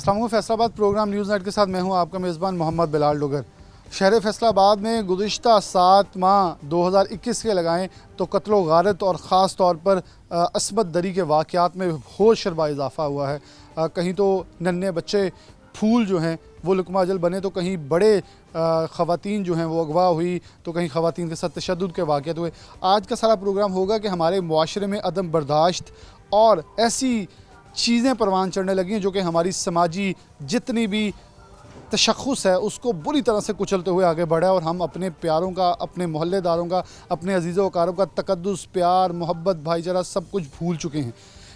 अस्सलाम वालेकुम। Faisalabad programme news night के साथ मैं हूं आपका मेज़बान मोहम्मद बिलाल डोगर। शहर फैसलाबाद में गुज़िश्ता 7 माह 2021 के लगाएं तो कत्ल व गारत और ख़ास तौर पर असमत दरी के वाक़यात में होश शरबा इजाफ़ा हुआ है। कहीं तो नन्हे बच्चे फूल जो हैं वो लुकमा अजल बने, तो कहीं बड़े ख़वातीन जो हैं वो अगवा हुई, तो कहीं ख़वातीन के साथ तशद्दुद के वाक़यात हुए। आज का सारा प्रोग्राम होगा कि हमारे मुआशरे में अदम बर्दाश्त और ऐसी चीज़ें परवान चढ़ने लगी हैं जो कि हमारी समाजी जितनी भी तशख़्ख़ुस है उसको बुरी तरह से कुचलते हुए आगे बढ़ा है, और हम अपने प्यारों का, अपने मोहल्लेदारों का, अपने अजीज़ों वकारों का तकद्दुस, प्यार, मोहब्बत, भाईचारा सब कुछ भूल चुके हैं।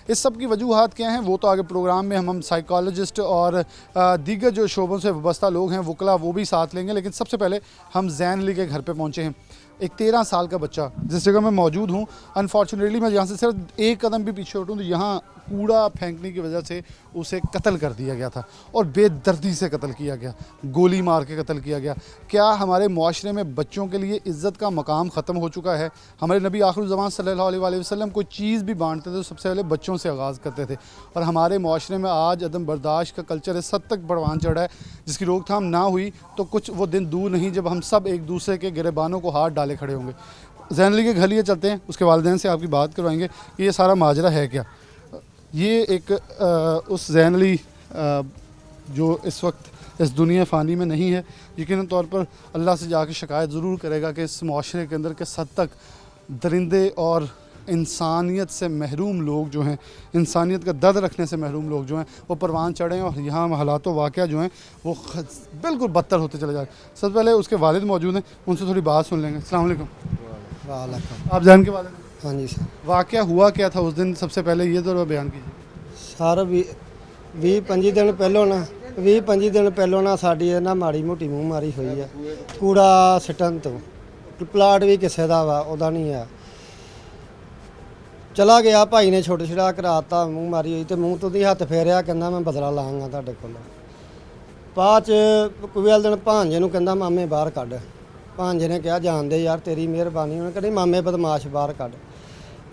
इस सब की वजूहात क्या हैं वो तो आगे प्रोग्राम में हम साइकोलॉजिस्ट और दीगर जो शोबों से वाबस्ता लोग हैं, वकला, वो भी साथ लेंगे। लेकिन सबसे पहले हम ज़ैन अली के घर पे पहुँचे हैं। एक 13 साल का बच्चा, जिस जगह मैं मौजूद हूँ, अनफॉर्चुनेटली मैं यहाँ से सिर्फ एक कदम भी पीछे हटूँ तो यहाँ कूड़ा फेंकने की वजह से उसे कत्ल कर दिया गया था, और बेदर्दी से कत्ल किया गया, गोली मार के कत्ल किया गया। क्या हमारे मुआशरे में बच्चों के लिए इज़्ज़त का मकाम ख़त्म हो चुका है? हमारे नबी आखिर ज़मान सल्लल्लाहु अलैहि वसल्लम कोई चीज़ भी बांटते थे तो सबसे पहले बच्चों से आगाज़ करते थे, और हमारे मुआशरे में आज अदम बर्दाश्त का कल्चर इस हद तक बढ़वान चढ़ा है जिसकी रोकथाम ना हुई तो कुछ वो दिन दूर नहीं जब हम सब एक दूसरे के गिरेबानों को हाथ डाले खड़े होंगे। ज़ैन अली के घर लिए चलते हैं, उसके वालिदैन से आपकी बात करवाएंगे कि ये सारा माजरा है क्या। ये एक उस ज़ैन अली जो इस वक्त इस दुनिया फ़ानी में नहीं है, यकीनन तौर पर अल्लाह से जाके शिकायत ज़रूर करेगा कि इस माशरे के अंदर किस हद तक दरिंदे और इंसानियत से महरूम लोग जो हैं, इंसानियत का दर्द रखने से महरूम लोग जो हैं वो परवान चढ़े हैं, और यहाँ हालात वाक़या जो हैं वो बिल्कुल बदतर होते चले जा रहे हैं। सबसे पहले उसके वालिद मौजूद हैं, उनसे थोड़ी बात सुन लेंगे। अस्सलाम वालेकुम। वालेकुम। आप जान के वालिद? हाँ जी सर। वाक़या हुआ क्या था उस दिन, सबसे पहले ये तो बयान कीजिए। सर 20-25 दिन ਪਹਿਲੋਂ ਨਾ ਸਾਡੀ ਇਹ ਨਾ ਮਾੜੀ ਮੋਟੀ ਮੂੰਹ ਮਾਰੀ ਹੋਈ ਆ ਕੂੜਾ ਸਿੱਟਣ ਤੋਂ। ਪਲਾਟ ਵੀ ਕਿਸੇ ਦਾ ਵਾ, ਉਹਦਾ ਨਹੀਂ ਆ। ਚਲਾ ਗਿਆ ਭਾਈ ਨੇ ਛੋਟੇ ਛੜਾ ਕਰਾਤਾ, ਮੂੰਹ ਮਾਰੀ ਹੋਈ ਤੇ ਮੂੰਹ ਤੋਂ ਦੀ ਹੱਥ ਫੇਰਿਆ, ਕਹਿੰਦਾ ਮੈਂ ਬਦਲਾ ਲਾਂਗਾ ਤੁਹਾਡੇ ਕੋਲ। ਬਾਅਦ ਚ ਕੋਈ ਵਾਲੇ ਦਿਨ ਭਾਂਜੇ ਨੂੰ ਕਹਿੰਦਾ ਮਾਮੇ ਬਾਹਰ ਕੱਢ। ਭਾਂਜੇ ਨੇ ਕਿਹਾ ਜਾਣਦੇ ਯਾਰ ਤੇਰੀ ਮਿਹਰਬਾਨੀ। ਉਹਨੇ ਕਹਿੰਦੀ ਮਾਮੇ ਬਦਮਾਸ਼ ਬਾਹਰ ਕੱਢ।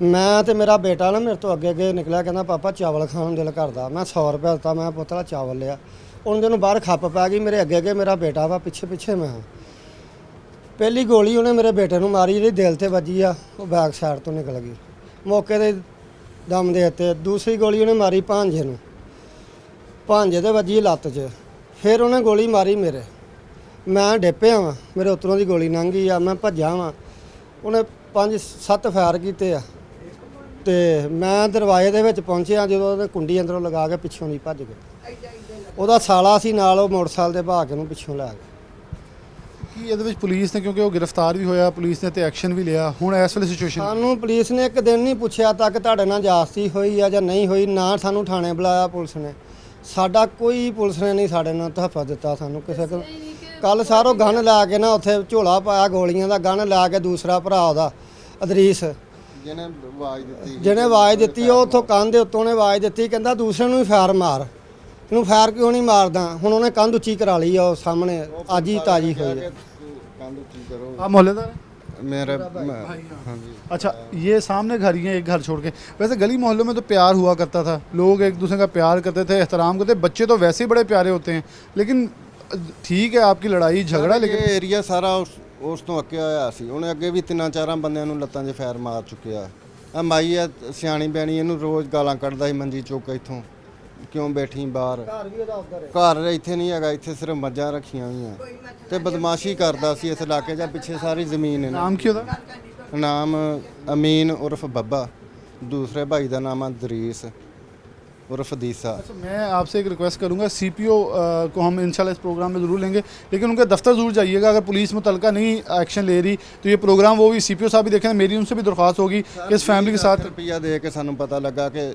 ਮੈਂ ਤੇ ਮੇਰਾ ਬੇਟਾ ਨਾ ਮੇਰੇ ਤੋਂ ਅੱਗੇ ਨਿਕਲਿਆ, ਕਹਿੰਦਾ ਪਾਪਾ ਚਾਵਲ ਖਾਣ ਨੂੰ ਦਿਲ ਕਰਦਾ। ਮੈਂ 100 ਰੁਪਏ ਦਿੱਤਾ, ਮੈਂ ਪੁੱਤਰਾ ਚਾਵਲ ਲਿਆ। ਉਹਨਾਂ ਨੂੰ ਬਾਹਰ ਖੱਪ ਪੈ ਗਈ, ਮੇਰੇ ਅੱਗੇ ਮੇਰਾ ਬੇਟਾ ਵਾ, ਪਿੱਛੇ ਮੈਂ। ਪਹਿਲੀ ਗੋਲੀ ਉਹਨੇ ਮੇਰੇ ਬੇਟੇ ਨੂੰ ਮਾਰੀ, ਜਿਹੜੀ ਦਿਲ ਤੇ ਵੱਜੀ ਆ, ਉਹ ਬੈਕ ਸਾਈਡ ਤੋਂ ਨਿਕਲ ਗਈ, ਮੌਕੇ ਤੇ ਦਮ ਦੇ ਦਿੱਤੇ। ਦੂਸਰੀ ਗੋਲੀ ਉਹਨੇ ਮਾਰੀ ਭਾਂਜੇ ਨੂੰ, ਭਾਂਜੇ ਦੇ ਵੱਜੀ ਲੱਤ 'ਚ। ਫਿਰ ਉਹਨੇ ਗੋਲੀ ਮਾਰੀ ਮੇਰੇ, ਮੈਂ ਡਿੱਪਿਆ ਵਾਂ, ਮੇਰੇ ਉੱਤਰੋਂ ਦੀ ਗੋਲੀ ਲੰਘ ਗਈ ਆ, ਮੈਂ ਭੱਜਾ ਵਾਂ। ਉਹਨੇ 5-7 ਫਾਇਰ ਕੀਤੇ ਆ, ਤੇ ਮੈਂ ਦਰਵਾਜ਼ੇ ਦੇ ਵਿੱਚ ਪਹੁੰਚਿਆ ਜਦੋਂ ਉਹਨੇ ਕੁੰਡੀ ਅੰਦਰੋਂ ਲਗਾ ਕੇ ਪਿੱਛੋਂ ਨਹੀਂ ਭੱਜ ਗਏ। ਉਹਦਾ ਸਾਲਾ ਸੀ ਨਾਲ, ਉਹ ਮੋਟਰਸਾਈਕਲ ਦੇ ਭਾ ਕੇ ਨੂੰ ਪਿੱਛੋਂ ਲੈ ਗਏ। ਕਿ ਇਹਦੇ ਵਿੱਚ ਪੁਲਿਸ ਨੇ, ਕਿਉਂਕਿ ਉਹ ਗ੍ਰਿਫਤਾਰ ਵੀ ਹੋਇਆ, ਪੁਲਿਸ ਨੇ ਤੇ ਐਕਸ਼ਨ ਵੀ ਲਿਆ, ਹੁਣ ਇਸ ਵੇਲੇ ਸਿਚੁਏਸ਼ਨ? ਸਾਨੂੰ ਪੁਲਿਸ ਨੇ ਇੱਕ ਦਿਨ ਨਹੀਂ ਪੁੱਛਿਆ ਤੱਕ ਤੁਹਾਡੇ ਨਾਲ ਜਾਸਤੀ ਹੋਈ ਆ ਜਾਂ ਨਹੀਂ ਹੋਈ, ਨਾ ਸਾਨੂੰ ਥਾਣੇ ਬੁਲਾਇਆ ਪੁਲਿਸ ਨੇ। ਸਾਡਾ ਕੋਈ ਪੁਲਿਸ ਨੇ ਨਹੀਂ ਸਾਡੇ ਨਾਲ ਤਹਫਾ ਦਿੱਤਾ ਸਾਨੂੰ ਕਿਸੇ ਕੋਲ। ਕੱਲ ਸਾਰੋਂ ਗਨ ਲਾ ਕੇ ਨਾ ਉੱਥੇ ਝੋਲਾ ਪਾਇਆ ਗੋਲੀਆਂ ਦਾ, ਗਨ ਲਾ ਕੇ ਦੂਸਰਾ ਭਰਾ ਉਹਦਾ ਅਦਰੀਸ ਜਿਹਨੇ ਆਵਾਜ਼ ਦਿੱਤੀ, ਉਹ ਉੱਥੋਂ ਕੰਧ ਦੇ ਉੱਤੋਂ ਨੇ ਆਵਾਜ਼ ਦਿੱਤੀ, ਕਹਿੰਦਾ ਦੂਸਰੇ ਨੂੰ ਵੀ ਫਾਇਰ ਮਾਰ। ਇਹਨੂੰ ਫਾਇਰ ਕਿਉਂ ਨਹੀਂ ਮਾਰਦਾ? ਹੁਣ ਉਹਨੇ ਕੰਧ ਉੱਚੀ ਕਰਾ ਲਈ ਆ, ਉਹ ਸਾਹਮਣੇ ਅੱਜ ਹੀ ਤਾਜੀ ਹੋਈ ਹੈ। आप मोहल्लेदार हैं? मेरा हाँ जी। अच्छा, ये सामने घर ही है एक घर छोड़ के। वैसे गली मोहल्लों में तो प्यार हुआ करता था, लोग एक दूसरे का प्यार करते थे, एहतराम करते। बच्चे तो वैसे ही बड़े प्यारे होते हैं, लेकिन ठीक है आपकी लड़ाई झगड़ा, लेकिन एरिया सारा ਉਸ ਤੋਂ ਅੱਕਿਆ ਹੋਇਆ ਸੀ। ਉਹਨੇ ਅੱਗੇ ਵੀ 3-4 ਬੰਦਿਆਂ ਨੂੰ ਲੱਤਾਂ 'ਚ ਫੈਰ ਮਾਰ ਚੁੱਕਿਆ। ਆ ਮਾਈ ਆ ਸਿਆਣੀ ਬਿਆਣੀ, ਇਹਨੂੰ ਰੋਜ਼ ਗਾਲਾਂ ਕੱਢਦਾ ਸੀ ਮੰਜੀ ਚੁੱਕ, ਇੱਥੋਂ ਕਿਉਂ ਬੈਠੀ ਬਾਹਰ। ਘਰ ਇੱਥੇ ਨਹੀਂ ਹੈਗਾ, ਇੱਥੇ ਸਿਰਫ ਮੱਝਾਂ ਰੱਖੀਆਂ ਹੋਈਆਂ, ਤੇ ਬਦਮਾਸ਼ੀ ਕਰਦਾ ਸੀ ਇਸ ਇਲਾਕੇ 'ਚ। ਪਿੱਛੇ ਸਾਰੀ ਜ਼ਮੀਨ ਹੈ। नाम क्यों था? ਨਾਮ ਅਮੀਨ ਉਰਫ ਬੱਬਾ, ਦੂਸਰੇ ਭਾਈ ਦਾ ਨਾਮ ਆ ਦਰੀਸ उर्फ दीसा। अच्छा, मैं आपसे एक रिक्वेस्ट करूंगा, सीपीओ को हम इंशाल्लाह इस प्रोग्राम में ज़रूर लेंगे, लेकिन उनके दफ्तर ज़रूर जाइएगा। अगर पुलिस मुतलका नहीं एक्शन ले रही तो ये प्रोग्राम वो भी सीपीओ साहब भी देखें। मेरी उनसे भी दरख्वास्त होगी कि इस फैमिली के साथ रुपया दे के सानू पता लगा कि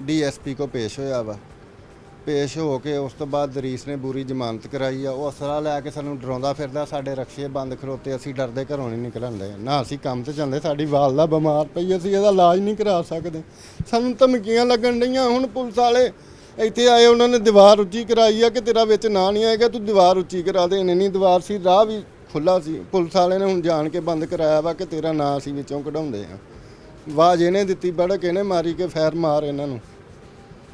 DSP को पेश होया वा। पेश हो के उस तो बाद दरीस ने पूरी जमानत कराई आ। ਉਹ ਅਸਲਾ ਲੈ ਕੇ ਸਾਨੂੰ ਡਰਾਉਂਦਾ ਫਿਰਦਾ, ਸਾਡੇ ਰਕਸ਼ੇ ਬੰਦ ਖਲੋਤੇ, ਅਸੀਂ ਡਰਦੇ ਘਰੋਂ ਨਹੀਂ ਨਿਕਲਣਦੇ ਨਾ। ਅਸੀਂ ਕੰਮ ਤੇ ਜਾਂਦੇ, ਸਾਡੀ ਵਾਲਦਾ ਬਿਮਾਰ ਪਈ, ਅਸੀਂ ਇਹਦਾ ਇਲਾਜ ਨਹੀਂ ਕਰਾ ਸਕਦੇ। ਸਾਨੂੰ ਧਮਕੀਆਂ ਲੱਗਣ ਡਈਆਂ। ਹੁਣ ਪੁਲਿਸ ਵਾਲੇ ਇੱਥੇ ਆਏ, ਉਹਨਾਂ ਨੇ ਦੀਵਾਰ ਉੱਚੀ ਕਰਾਈ ਆ ਕਿ ਤੇਰਾ ਵਿੱਚ ਨਾਂ ਨਹੀਂ ਆਏਗਾ, ਤੂੰ ਦੀਵਾਰ ਉੱਚੀ ਕਰਾ ਦੇ। ਨਹੀਂ ਦੀਵਾਰ ਸੀ, ਰਾਹ ਵੀ ਖੁੱਲ੍ਹਾ ਸੀ। ਪੁਲਿਸ ਵਾਲੇ ਨੇ ਹੁਣ ਜਾਣ ਕੇ ਬੰਦ ਕਰਾਇਆ ਵਾ ਕਿ ਤੇਰਾ ਨਾਂ ਅਸੀਂ ਵਿੱਚੋਂ ਕਢਾਉਂਦੇ ਆ। ਆਵਾਜ਼ ਇਹਨੇ ਦਿੱਤੀ, ਬੜਕ ਇਹਨੇ ਮਾਰੀ ਕਿ ਫੈਰ ਮਾਰ ਇਹਨਾਂ ਨੂੰ।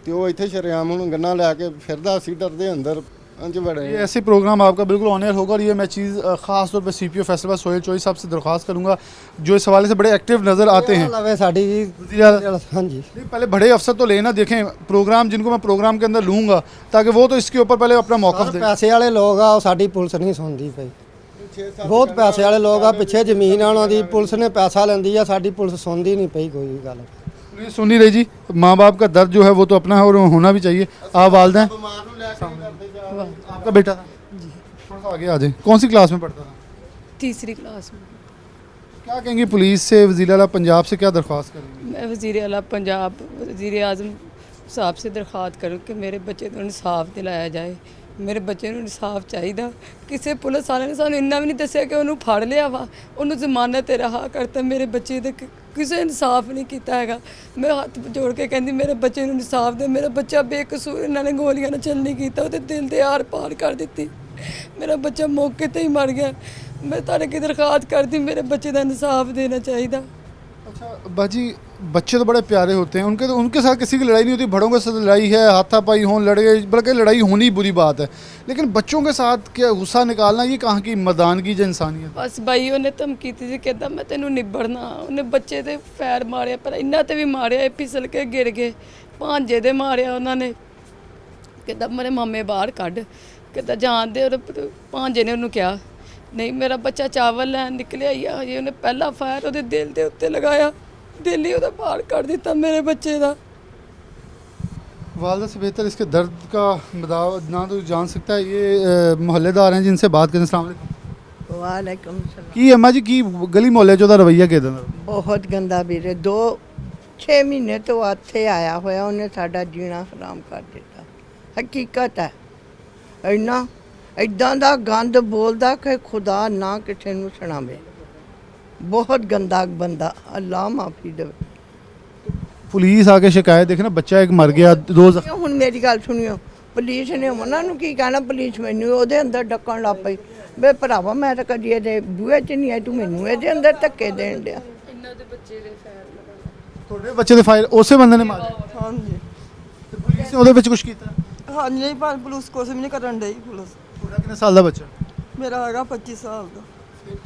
ਤੇ ਉਹ ਇੱਥੇ ਸ਼ਰੇਆਮ ਹੁਣ ਗੰਨਾ ਲੈ ਕੇ ਫਿਰਦਾ, ਅਸੀਂ ਡਰਦੇ ਅੰਦਰ अंज बड़े ये ऐसे प्रोग्राम आपका बिल्कुल ऑन एयर होगा और ये मैं चीज़ ख़ास तौर पे CPO फैसला सोहेल चौधरी साहब से दरख्वास्त करूँगा जो इस हवाले से बड़े एक्टिव नज़र आते हैं। लवे साडी जी वज़ीर आला- हाँ जी नहीं, पहले बड़े अफसर तो लेना, देखें प्रोग्राम जिनको मैं प्रोग्राम के अंदर लूँगा ताकि वो तो इसके ऊपर पहले अपना मौक़िफ़ दें। ਪੈਸੇ ਵਾਲੇ ਲੋਕ ਆ ਉਹ ਸਾਡੀ ਪੁਲਿਸ ਨਹੀਂ ਸੁਣਦੀ ਪਈ। ਬਹੁਤ ਪੈਸੇ ਵਾਲੇ ਲੋਕ ਆ, ਪਿੱਛੇ ਜ਼ਮੀਨ ਆ ਉਹਨਾਂ ਦੀ, ਪੁਲਿਸ ਨੇ ਪੈਸਾ ਲੈਂਦੀ ਆ, ਸਾਡੀ ਪੁਲਿਸ ਸੁਣਦੀ ਨਹੀਂ ਪਈ ਕੋਈ ਗੱਲ। ये सुन नहीं रही जी, माँ बाप का दर्द जो है वो तो अपना है और होना भी चाहिए। आप वालदा हैं, आपका बेटा था जी, थोड़ा सा आगे आ जाए, कौन सी क्लास में पढ़ता था? तीसरी क्लास में। क्या कहेंगे पुलिस से, वज़ीर आला पंजाब से क्या दरख्वास्त करेंगे? मैं वज़ीर आला पंजाब वज़ीर आज़म साहब से दरख्वास्त करूँ कि मेरे बच्चे को इंसाफ दिलाया जाए। ਮੇਰੇ ਬੱਚੇ ਨੂੰ ਇਨਸਾਫ ਚਾਹੀਦਾ। ਕਿਸੇ ਪੁਲਿਸ ਵਾਲੇ ਨੇ ਸਾਨੂੰ ਇੰਨਾ ਵੀ ਨਹੀਂ ਦੱਸਿਆ ਕਿ ਉਹਨੂੰ ਫੜ ਲਿਆ ਵਾ, ਉਹਨੂੰ ਜ਼ਮਾਨਤ ਤੇ ਰਿਹਾ ਕਰਤਾ। ਮੇਰੇ ਬੱਚੇ ਦੇ ਕਿਸੇ ਇਨਸਾਫ ਨਹੀਂ ਕੀਤਾ ਹੈਗਾ। ਮੈਂ ਹੱਥ ਜੋੜ ਕੇ ਕਹਿੰਦੀ ਮੇਰੇ ਬੱਚੇ ਨੂੰ ਇਨਸਾਫ ਦੇ। ਮੇਰਾ ਬੱਚਾ ਬੇਕਸੂਰ, ਇਹਨਾਂ ਨੇ ਗੋਲੀਆਂ ਨਾਲ ਚੱਲ ਨਹੀਂ ਕੀਤਾ, ਉਹਦੇ ਦਿਲ ਦੇ ਆਰ ਪਾਰ ਕਰ ਦਿੱਤੀ। ਮੇਰਾ ਬੱਚਾ ਮੌਕੇ ਤੇ ਹੀ ਮਰ ਗਿਆ। ਮੈਂ ਤੁਹਾਡੇ ਕੀ ਦਰਖਾਸਤ ਕਰਦੀ, ਮੇਰੇ ਬੱਚੇ ਦਾ ਇਨਸਾਫ देना चाहिए। अच्छा बाजी, बच्चे तो बड़े प्यारे होते हैं, उनके साथ किसी की लड़ाई नहीं होती। बड़ों के साथ लड़ाई है, हाथापाई हों, लड़ गए, बल्कि लड़ाई होनी बुरी बात है, लेकिन बच्चों के साथ क्या गुस्सा निकालना, ये कहाँ की मर्दानगी जो इंसानियत। बस भाई ਉਹਨੇ ਧਮਕੀ ਦਿੱਤੀ ਸੀ, ਕਹਿੰਦਾ ਮੈਂ ਤੈਨੂੰ ਨਿਬੜਨਾ। ਉਹਨੇ ਬੱਚੇ ਤੇ ਫੈਰ ਮਾਰਿਆ, ਪਰ ਇਹਨਾਂ ਤੇ ਵੀ ਮਾਰਿਆ, ਇਹ ਫਿਸਲ ਕੇ ਗਿਰ ਗਏ। ਭਾਂਜੇ ਦੇ ਮਾਰਿਆ ਉਹਨਾਂ ਨੇ। ਕਹਿੰਦਾ ਮੇਰੇ ਮਾਮੇ ਬਾਹਰ ਕੱਢ, ਕਹਿੰਦਾ ਜਾਣ ਦੇ। ਔਰ ਭਾਂਜੇ ਨੇ ਉਹਨੂੰ ਕਿਹਾ ਨਹੀਂ, ਮੇਰਾ ਬੱਚਾ ਚਾਵਲ ਲੈਣ ਨਿਕਲਿਆ ਹੀ ਆ। ਹਜੇ ਉਹਨੇ ਪਹਿਲਾ ਫਾਇਰ ਉਹਦੇ ਦਿਲ ਦੇ ਉੱਤੇ ਲਗਾਇਆ, दिल ही ਉਹਦਾ बाहर कर दिता मेरे बच्चे का। वालदा से बेहतर इसके दर्द का ना तो जान सकता है। ये मोहल्लेदार हैं जिनसे बात करें। अस्सलाम वालेकुम। वालेकुम सलाम। की अम्मा जी की गली मोहल्ले चो रवैया किदा दा? बहुत गंदा ਵੀਰੇ। 2-6 ਮਹੀਨੇ ਤੋਂ ਇੱਥੇ ਆਇਆ ਹੋਇਆ, ਉਹਨੇ ਸਾਡਾ ਜੀਣਾ ਹਰਾਮ ਕਰ ਦਿੱਤਾ। ਹਕੀਕਤ ਹੈ। ਇੰਨਾ ਇਦਾਂ ਦਾ ਗੰਦ ਬੋਲਦਾ ਕਿ ਖੁਦਾ ਨਾ ਕਿਸੇ ਨੂੰ ਸੁਣਾਵੇ। बहुत गंदा बंदा, अल्लाह माफ़ी दे। पुलिस आके शिकायत देखे ना, बच्चा एक मर गया, 2 ਹੁਣ ਮੇਰੀ ਗੱਲ ਸੁਣਿਓ, ਪੁਲਿਸ ਨੇ ਉਹਨਾਂ ਨੂੰ ਕੀ ਕਹਿਣਾ? ਪੁਲਿਸ ਮੈਨੂੰ ਉਹਦੇ ਅੰਦਰ ਡੱਕਣ ਲੱਗ ਪਈ। ਵੇ ਭਰਾਵਾ, ਮੈਂ ਤਾਂ ਕਦੀ ਇਹਦੇ ਬੂਹੇ 'ਚ ਨਹੀਂ ਆਈ, ਤੂੰ ਮੈਨੂੰ ਇਹਦੇ ਅੰਦਰ ਧੱਕੇ ਦੇਣ ਡਿਆ। ਇਹਨਾਂ ਦੇ ਬੱਚੇ ਦੇ ਫੈਰ ਲਗਾ। ਤੁਹਾਡੇ ਬੱਚੇ ਦੇ ਫਾਇਰ ਉਸੇ ਬੰਦੇ ਨੇ ਮਾਰੇ? ਹਾਂਜੀ ਤੇ ਪੁਲਿਸ ਨੇ ਉਹਦੇ ਵਿੱਚ ਕੁਝ ਕੀਤਾ? ਹਾਂਜੀ, ਨਹੀਂ ਪਰ ਪੁਲਿਸ ਕੁਛ ਵੀ ਨਹੀਂ ਕਰਨ ਡਈ। ਪੁਲਿਸ ਤੁਹਾਡਾ ਕਿੰਨੇ ਸਾਲ ਦਾ ਬੱਚਾ? ਮੇਰਾ ਹੈਗਾ 25 ਸਾਲ ਦਾ।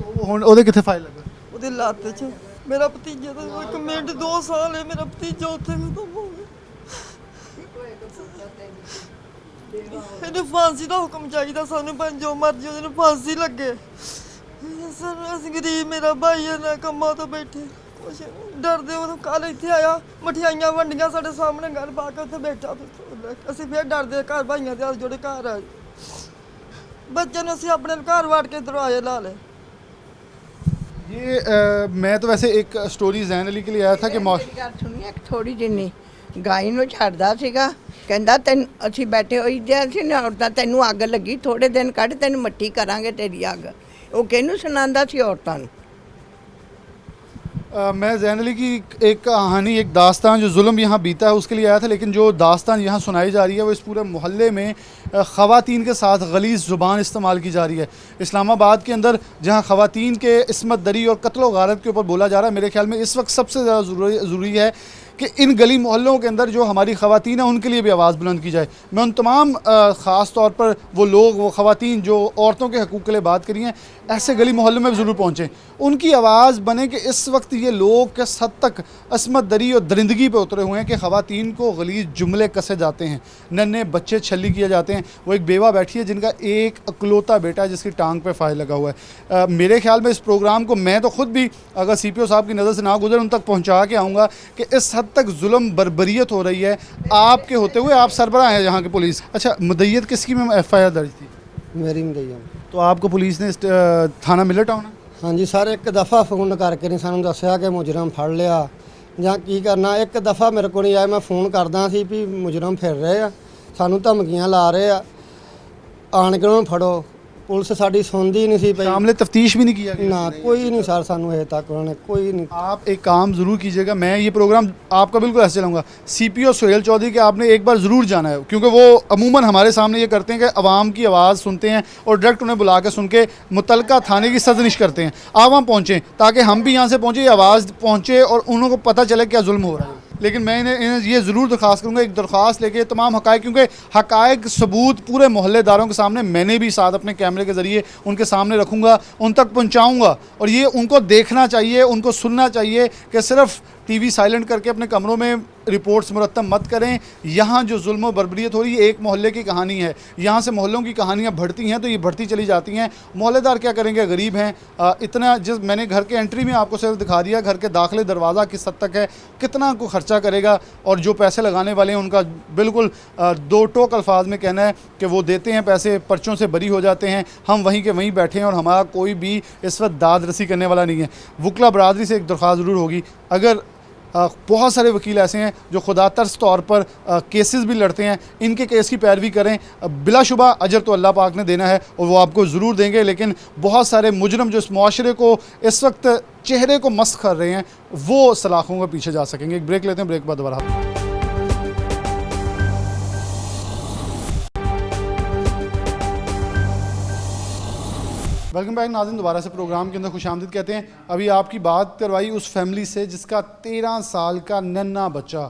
ਉਹ ਹੁਣ ਉਹਦੇ ਕਿੱਥੇ ਫਾਇਰ ਲੱਗਾ? ਉਹਦੇ ਲੱਤ 'ਚ। ਮੇਰਾ ਭਤੀਜਾ ਤਾਂ 1 ਮਿੰਟ 2 ਸਾਲ ਹੈ, ਮੇਰਾ ਭਤੀਜਾ ਉੱਥੇ ਖਤਮ ਹੋ ਗਿਆ। ਇਹਨੂੰ ਫਾਂਸੀ ਦਾ ਹੁਕਮ ਚਾਹੀਦਾ ਸਾਨੂੰ, ਪਰ ਜੋ ਮਰਜ਼ੀ ਉਹਨੂੰ ਫਾਂਸੀ ਲੱਗੇ। ਸਾਨੂੰ ਅਸੀਂ ਗਰੀਬ, ਮੇਰਾ ਭਾਈ ਨਾ ਕੰਮਾਂ ਤੋਂ ਬੈਠੇ ਕੁਛ ਡਰਦੇ। ਉਹ ਕੱਲ ਇੱਥੇ ਆਇਆ, ਮਠਿਆਈਆਂ ਵੰਡੀਆਂ ਸਾਡੇ ਸਾਹਮਣੇ, ਗੱਲ ਪਾ ਕੇ ਉੱਥੇ ਬੈਠਾ। ਅਸੀਂ ਫਿਰ ਡਰਦੇ ਘਰ ਭਾਈਆਂ ਦੇ ਹੱਥ ਜੋੜੇ ਘਰ ਆਏ। ਬੱਚੇ ਨੂੰ ਅਸੀਂ ਆਪਣੇ ਘਰ ਵਾੜ ਕੇ ਦਰਵਾਜ਼ੇ ਲਾ ਲਏ। ये मैं तो वैसे एक स्टोरी जैन अली के लिए आया था कि ਮੇਰੀ ਗੱਲ ਸੁਣੀ, ਇੱਕ ਥੋੜੀ ਜਿੰਨੀ ਗਾਈ ਨੂੰ ਛੱਡਦਾ ਸੀਗਾ। ਕਹਿੰਦਾ ਤੈਨੂੰ ਅਸੀਂ ਬੈਠੇ ਹੋਈ ਜੇ ਅਸੀਂ ਨਾ ਔਰਤਾਂ, ਤੈਨੂੰ ਅੱਗ ਲੱਗੀ, ਥੋੜੇ ਦਿਨ ਕੱਢ, ਤੈਨੂੰ ਮੱਠੀ ਕਰਾਂਗੇ ਤੇਰੀ ਅੱਗ। ਉਹ ਕਿਹਨੂੰ ਸੁਣਾਉਂਦਾ ਸੀ? ਔਰਤਾਂ ਨੂੰ। मैं जैन अली की एक कहानी, एक दास्तान जो जुल्म यहाँ बीता है उसके लिए आया था, लेकिन जो दास्तान यहाँ सुनाई जा रही है वो इस पूरे मोहल्ले में ख़वातीन के साथ गलीज़ ज़ुबान इस्तेमाल की जा रही है। इस्लामाबाद के अंदर जहाँ ख़वातीन के इस्मत दरी और कत्ल गारत के ऊपर बोला जा रहा है, मेरे ख्याल में इस वक्त सबसे ज़्यादा ज़रूरी है कि इन गली मोहल्लों के अंदर जो हमारी ख़वातीन हैं उनके लिए भी आवाज़ बुलंद की जाए। मैं उन तमाम ख़ास तौर पर वो लोग, वो ख़वातीन जो औरतों के हकूक़ के लिए बात करी हैं, ऐसे गली मोहल्लों में ज़रूर पहुँचें, उनकी आवाज़ बने कि इस वक्त ये लोग किस हद तक असमत दरी और दरिंदगी पर उतरे हुए हैं कि ख़वातीन को गलीज़ जुमले कसे जाते हैं, नन्हे बच्चे छली किए जाते हैं। वो एक बेवा बैठी है जिनका एक अकलौता बेटा है जिसकी टांग पे फायर लगा हुआ है। मेरे ख्याल में इस प्रोग्राम को मैं तो ख़ुद भी अगर CPO साहब की नज़र से ना गुजर उन तक पहुँचा के आऊँगा कि इस हद तक जुल्म बर्बरियत हो रही है आपके होते हुए। आप सरबराह हैं यहाँ की पुलिस। अच्छा, मुद्दईयत किसकी में FIR दर्ज थी? ਮੇਰੀ ਮਦਈਆ। तो आपको पुलिस ने थाना मिलर टाउन? ਹਾਂਜੀ ਸਰ, ਇੱਕ ਦਫਾ ਫੋਨ ਕਰਕੇ ਨਹੀਂ ਸਾਨੂੰ ਦੱਸਿਆ ਕਿ ਮੁਜਰਮ ਫੜ ਲਿਆ ਜਾਂ ਕੀ ਕਰਨਾ। ਇੱਕ ਦਫਾ ਮੇਰੇ ਕੋਲ ਨਹੀਂ ਆਇਆ। ਮੈਂ ਫੋਨ ਕਰਦਾ ਸੀ ਵੀ ਮੁਜਰਮ ਫਿਰ ਰਹੇ ਆ, ਸਾਨੂੰ ਧਮਕੀਆਂ ਲਾ ਰਹੇ ਆ, ਆਣ ਕੇ ਉਹਨੂੰ ਫੜੋ। ਪੁਲਿਸ ਸਾਡੀ ਸੁਣਦੀ नहीं सी पई। शामिल तफ्तीश भी नहीं किया गया? ना कोई नहीं सर, सानू अजे तक उन्होंने कोई नहीं। आप एक काम ज़रूर कीजिएगा, मैं ये प्रोग्राम आपका बिल्कुल ऐसे चलाऊंगा। CPO सोहेल चौधरी के आपने एक बार ज़रूर जाना है, क्योंकि वो अमूमन हमारे सामने ये करते हैं कि अवाम की आवाज़ सुनते हैं और डायरेक्ट उन्हें बुला के सुन के मुतलका थाने की सरजनिश करते हैं। आप वहाँ पहुँचें ताकि हम भी यहाँ से पहुँचे, ये आवाज़ पहुँचे और उनको पता चले क्या जुल्म हो रहा है। लेकिन मैं इन्हें ये ज़रूर दरख्वास्त करूँगा, एक दरख्वास्त लेके तमाम हक़ाइक़, क्योंकि हक़ाइक़ सबूत पूरे मोहल्लेदारों के सामने मैंने भी साथ अपने कैमरे के ज़रिए उनके सामने रखूँगा, उन तक पहुँचाऊँगा। और ये उनको देखना चाहिए, उनको सुनना चाहिए कि सिर्फ़ टीवी साइलेंट करके अपने कमरों में रिपोर्ट्स मुरतब मत करें। यहाँ जो जुल्म व बर्बरियत हो रही है एक मोहल्ले की कहानी है, यहाँ से मोहल्लों की कहानियाँ बढ़ती हैं तो ये बढ़ती चली जाती हैं। मोहल्लेदार क्या करेंगे, गरीब हैं। इतना जिस मैंने घर के एंट्री में आपको सिर्फ दिखा दिया, घर के दाखिले दरवाज़ा किस हद तक है, कितना को ख़र्चा करेगा। और जो पैसे लगाने वाले हैं उनका बिल्कुल दो टोक अल्फाज में कहना है कि वो देते हैं पैसे, पर्चों से बरी हो जाते हैं, हम वहीं के वहीं बैठे हैं और हमारा कोई भी इस वक्त दाद रसी करने वाला नहीं है। वकला बरादरी से एक दरख्वास्त ज़रूर होगी, अगर बहुत सारे वकील ऐसे हैं जो खुदा तर्स तौर पर केसेस भी लड़ते हैं, इनके केस की पैरवी करें। बिलाशुबा अजर तो अल्लाह पाक ने देना है और वो आपको ज़रूर देंगे, लेकिन बहुत सारे मुजरम जो इस मुआशरे को इस वक्त चेहरे को मस्त कर रहे हैं वो सलाखों के पीछे जा सकेंगे। एक ब्रेक लेते हैं, ब्रेक के बाद दोबारा। वेलकम बैक नाज़रीन, दोबारा से प्रोग्राम के अंदर खुशामदीद कहते हैं। अभी आपकी बात करवाई उस फैमिली से जिसका 13 साल का नन्हा बच्चा,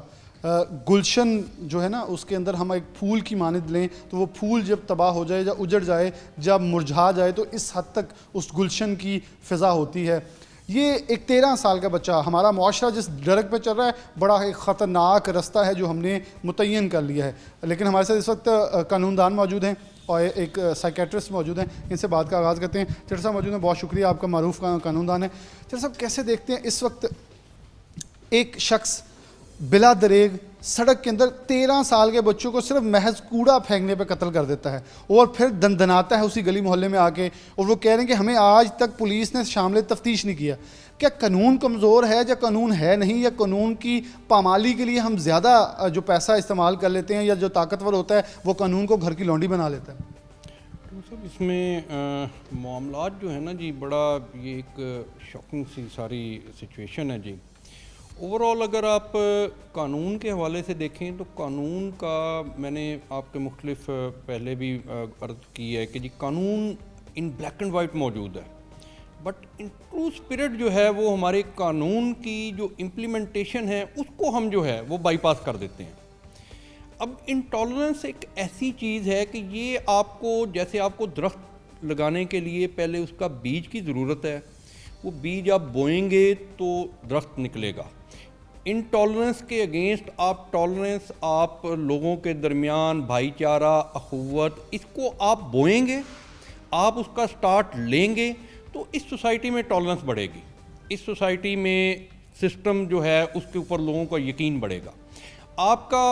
गुलशन जो है ना, उसके अंदर हम एक फूल की मानद लें तो वो फूल जब तबाह हो जाए, जब उजड़ जाए, जब मुरझा जाए तो इस हद तक उस गुलशन की फ़िज़ा होती है। ये एक 13 साल का बच्चा, हमारा मुआशरा जिस डरक पे चल रहा है, बड़ा एक ख़तरनाक रास्ता है जो हमने मुतय्यन कर लिया है। लेकिन हमारे साथ इस वक्त कानूनदान मौजूद हैं और एक साइकेट्रिस्ट मौजूद हैं, इनसे बात का आगाज़ करते हैं। चेटर साहब मौजूद हैं, बहुत शुक्रिया, आपका मारूफ कानूनदान है। चेटर साहब, कैसे देखते हैं इस वक्त एक शख्स बिला दरेग सड़क के अंदर 13 साल के बच्चों को सिर्फ महज कूड़ा फेंकने पे कत्ल कर देता है और फिर दंदनाता है उसी गली मोहल्ले में आके, और वो कह रहे हैं कि हमें आज तक पुलिस ने शामिल तफ्तीश नहीं किया। क्या कानून कमज़ोर है या कानून है नहीं, या कानून की पामाली के लिए हम ज़्यादा जो पैसा इस्तेमाल कर लेते हैं, या जो ताकतवर होता है वो कानून को घर की लौंडी बना लेता है? तो सब इसमें मामलात जो है ना जी, बड़ा ये एक शॉकिंग सी सारी सिचुएशन है जी। ओवरऑल अगर आप कानून के हवाले से देखें तो कानून का मैंने आपके मुख्तलिफ पहले भी अर्ज़ की है कि जी कानून इन ब्लैक एंड वाइट मौजूद है, बट इन ट्रू स्पिरिट जो है वो हमारे कानून की जो इम्प्लीमेंटेशन है उसको हम जो है वो बाईपास कर देते हैं। अब इंटॉलरेंस एक ऐसी चीज़ है कि ये आपको, जैसे आपको दरख्त लगाने के लिए पहले उसका बीज की ज़रूरत है, वो बीज आप बोएंगे तो दरख्त निकलेगा। इंटॉलरेंस के अगेंस्ट आप टॉलरेंस, आप लोगों के दरमियान भाईचारा, अखुवत, इसको आप बोएंगे, आप उसका स्टार्ट लेंगे तो इस सोसाइटी में टॉलरेंस बढ़ेगी, इस सोसाइटी में सिस्टम जो है उसके ऊपर लोगों का यकीन बढ़ेगा। आपका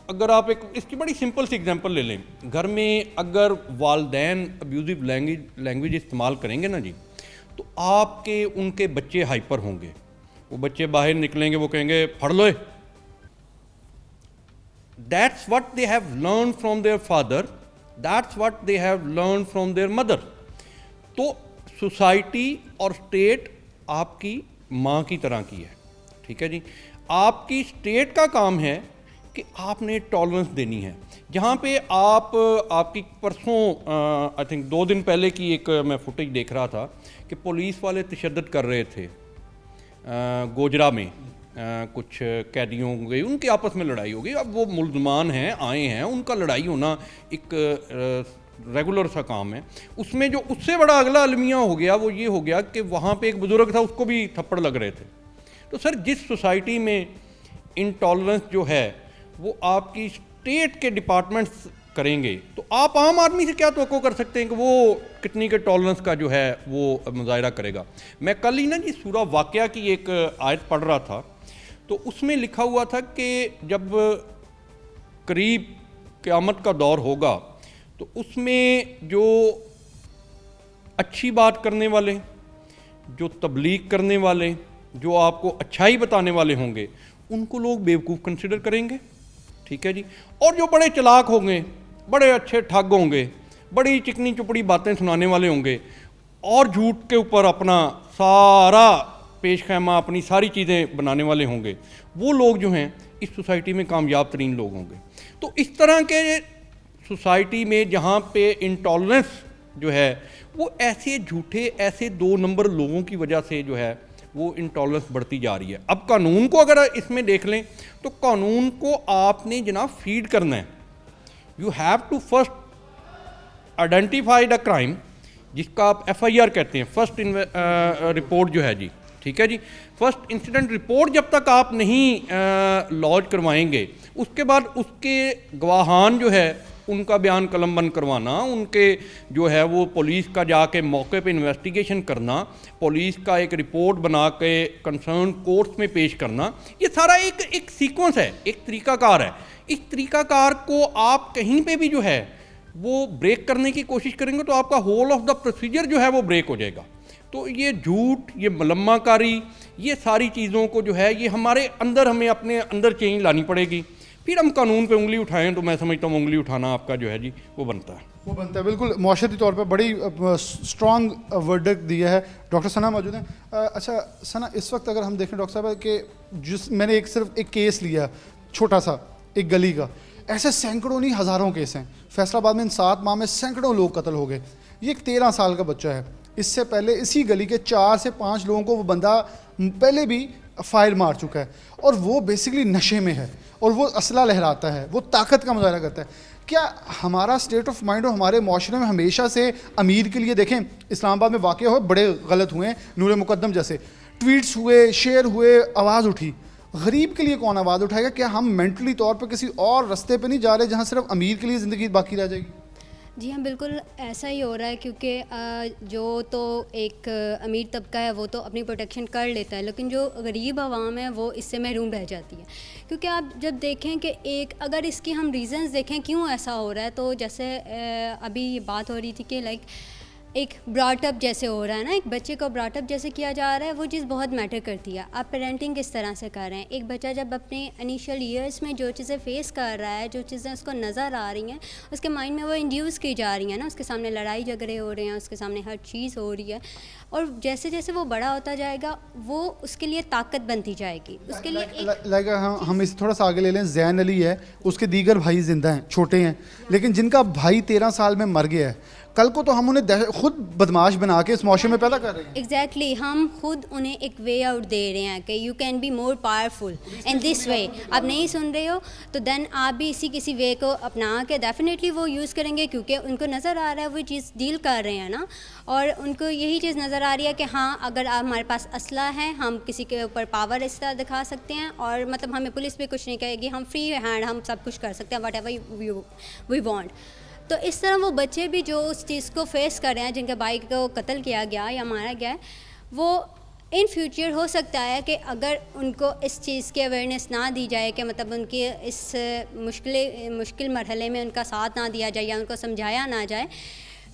अगर आप एक इसकी बड़ी सिंपल सी एग्जांपल ले लें, घर में अगर वालदैन अब्यूजिव लैंग्वेज इस्तेमाल करेंगे ना जी, तो आपके उनके बच्चे हाइपर होंगे। वो बच्चे बाहर निकलेंगे, वो कहेंगे फड़ लो। That's what they have learn from their father, that's what they have learn from their mother. तो सोसाइटी और स्टेट आपकी माँ की तरह की है, ठीक है जी। आपकी स्टेट का काम है कि आपने टॉलरेंस देनी है। जहाँ पे आपकी परसों आई थिंक 2 दिन पहले की एक मैं फुटेज देख रहा था कि पुलिस वाले तशद्दुद कर रहे थे गोजरा में, कुछ कैदियों हो गई, उनके आपस में लड़ाई हो गई। अब वो मुल्ज़मान हैं, आए हैं, उनका लड़ाई होना एक रेगुलर सा काम है। उसमें जो उससे बड़ा अगला अलमिया हो गया वो ये हो गया कि वहाँ पे एक बुज़ुर्ग था, उसको भी थप्पड़ लग रहे थे। तो सर, जिस सोसाइटी में इंटॉलरेंस जो है वो आपकी स्टेट के डिपार्टमेंट्स करेंगे, तो आप आम आदमी से क्या तवक्को कर सकते हैं कि वो कितनी के टॉलरेंस का जो है वो मुजाहिरा करेगा। मैं कल ही ना जी सूरा वाक़या की एक आयत पढ़ रहा था, तो उसमें लिखा हुआ था कि जब करीब क़यामत का दौर होगा तो उसमें जो अच्छी बात करने वाले, जो तबलीग करने वाले, जो आपको अच्छाई बताने वाले होंगे, उनको लोग बेवकूफ़ कंसिडर करेंगे, ठीक है जी। और जो बड़े चालाक होंगे, बड़े अच्छे ठग होंगे, बड़ी चिकनी चुपड़ी बातें सुनाने वाले होंगे और झूठ के ऊपर अपना सारा पेश खैमा, अपनी सारी चीज़ें बनाने वाले होंगे, वो लोग जो हैं इस सोसाइटी में कामयाब तरीन लोग होंगे। तो इस तरह के सोसाइटी में जहाँ पे इंटॉलरेंस जो है वो ऐसे झूठे, ऐसे 2 नंबर लोगों की वजह से जो है वो इंटॉलरेंस बढ़ती जा रही है। अब कानून को अगर इसमें देख लें तो कानून को आपने जनाब फीड करना है। You have to first identify the crime, जिसका आप FIR कहते हैं, फर्स्ट रिपोर्ट जो है जी, ठीक है जी। फर्स्ट इंसिडेंट रिपोर्ट जब तक आप नहीं लॉज करवाएंगे, उसके बाद उसके गवाहान जो है उनका बयान कलमबंद करवाना, उनके जो है वो पुलिस का जाके मौके पे इन्वेस्टिगेशन करना, पुलिस का एक रिपोर्ट बना के कंसर्न कोर्ट्स में पेश करना, ये सारा एक सीक्वेंस है, एक तरीकाकार है। इस तरीकाकार को आप कहीं पे भी जो है वो ब्रेक करने की कोशिश करेंगे तो आपका होल ऑफ द प्रोसीजर जो है वो ब्रेक हो जाएगा। तो ये झूठ, ये मलम्माकारी, ये सारी चीज़ों को जो है ये हमारे अंदर, हमें अपने अंदर चेंज लानी पड़ेगी। फिर हम कानून पे उंगली उठाएं तो मैं समझता हूँ उंगली उठाना आपका जो है जी वो बनता है। वो बनता है, बिल्कुल माशरती तौर पर बड़ी स्ट्रॉन्ग वर्डिक्ट दिया है। डॉक्टर सना मौजूद हैं। अच्छा सना, इस वक्त अगर हम देखें डॉक्टर साहब कि मैंने सिर्फ एक केस लिया छोटा सा एक गली का, ऐसे सैकड़ों नहीं हज़ारों केस हैं। फैसलाबाद में इन 7 माह में सैकड़ों लोग कत्ल हो गए। ये एक 13 साल का बच्चा है, इससे पहले इसी गली के 4 से 5 लोगों को वो बंदा पहले भी फायर मार चुका है, और वो बेसिकली नशे में है और वो असला लहराता है, वो ताकत का मुजाहरा करता है। क्या हमारा स्टेट ऑफ माइंड और हमारे माशरे में हमेशा से अमीर के लिए, देखें इस्लामाबाद में वाक़े हुए बड़े गलत हुए हैं, नूर मुकद्दम जैसे ट्वीट्स हुए, शेयर हुए, आवाज़ उठी, गरीब के लिए कौन आवाज़ उठाएगा? क्या हम मेंटली तौर पर किसी और रास्ते पे नहीं जा रहे जहाँ सिर्फ अमीर के लिए ज़िंदगी बाकी रह जाएगी? जी हाँ, बिल्कुल ऐसा ही हो रहा है, क्योंकि जो तो एक अमीर तबका है वो तो अपनी प्रोटेक्शन कर लेता है, लेकिन जो गरीब आवाम है वो इससे महरूम रह जाती है। क्योंकि आप जब देखें कि अगर इसकी हम रीज़न्स देखें क्यों ऐसा हो रहा है, तो जैसे अभी ये बात हो रही थी कि लाइक एक ब्रॉटअप जैसे हो रहा है ना, एक बच्चे को ब्रॉटअप जैसे किया जा रहा है, वो चीज़ बहुत मैटर करती है। आप पेरेंटिंग किस तरह से कर रहे हैं। एक बच्चा जब अपने इनिशियल ईयर्स में जो चीज़ें फेस कर रहा है, जो चीज़ें उसको नज़र आ रही हैं, उसके माइंड में वो इंड्यूस की जा रही हैं ना, उसके सामने लड़ाई झगड़े हो रहे हैं, उसके सामने हर चीज़ हो रही है, और जैसे जैसे वो बड़ा होता जाएगा वो उसके लिए ताकत बनती जाएगी। उसके लिए हम इसे थोड़ा सा आगे ले लें। जैन अली है, उसके दीगर भाई जिंदा हैं, छोटे हैं, लेकिन जिनका भाई 13 साल में मर गया है, कल को तो हम उन्हें खुद बदमाश बना के इस मौसम में पैदा कर रहे हैं। एग्जैक्टली हम खुद उन्हें एक वे आउट दे रहे हैं कि you can be more powerful in this way. आप नहीं सुन रहे हो तो देन आप भी इसी किसी वे को अपना के डेफिनेटली वो यूज़ करेंगे, क्योंकि उनको नज़र आ रहा है वो चीज़ डील कर रहे हैं ना, और उनको यही चीज़ नज़र आ रही है कि हाँ अगर हमारे पास असला है, हम किसी के ऊपर पावर इस तरह दिखा सकते हैं, और मतलब हमें पुलिस भी कुछ नहीं कहेगी, हम फ्री हैंड हम सब कुछ कर सकते हैं वट एवर वी वांट। तो इस तरह वो बच्चे भी जो उस चीज़ को फेस कर रहे हैं, जिनके भाई को कत्ल किया गया या मारा गया है, वो इन फ्यूचर हो सकता है कि अगर उनको इस चीज़ की अवेयरनेस ना दी जाए कि मतलब उनकी इस मुश्किल मरहले में उनका साथ ना दिया जाए या उनको समझाया ना जाए,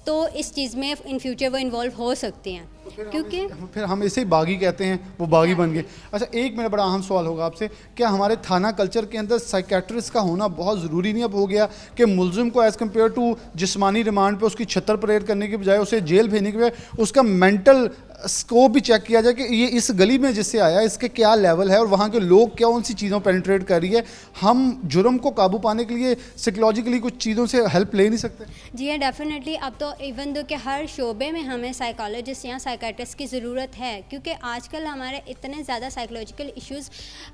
तो इस चीज़ में इन फ्यूचर वो इन्वॉल्व हो सकते हैं। क्योंकि फिर हम इसे बागी कहते हैं, वो बागी बन गए। अच्छा, एक मेरा बड़ा अहम सवाल होगा आपसे, क्या हमारे थाना कल्चर के अंदर साइकेट्रिस्ट का होना बहुत ज़रूरी नहीं अब हो गया कि मुलजिम को एज़ कम्पेयर टू जिस्मानी रिमांड पे उसकी छत्तर परेड करने की बजाय, उसे जेल भेजने की बजाय उसका मेंटल स्कोप भी चेक किया जाए कि ये इस गली में जिससे आया इसके क्या लेवल है और वहाँ के लोग क्या उन सी चीज़ों पेनिट्रेट कर रही है? हम जुर्म को काबू पाने के लिए साइकोलॉजिकली कुछ चीज़ों से हेल्प ले नहीं सकते? जी हाँ, डेफिनेटली। अब तो इवन दो कि हर शोबे में हमें साइकोलॉजिस्ट या साइकेट्रिस्ट की ज़रूरत है, क्योंकि आजकल हमारे इतने ज़्यादा साइकोलॉजिकल इश्यूज़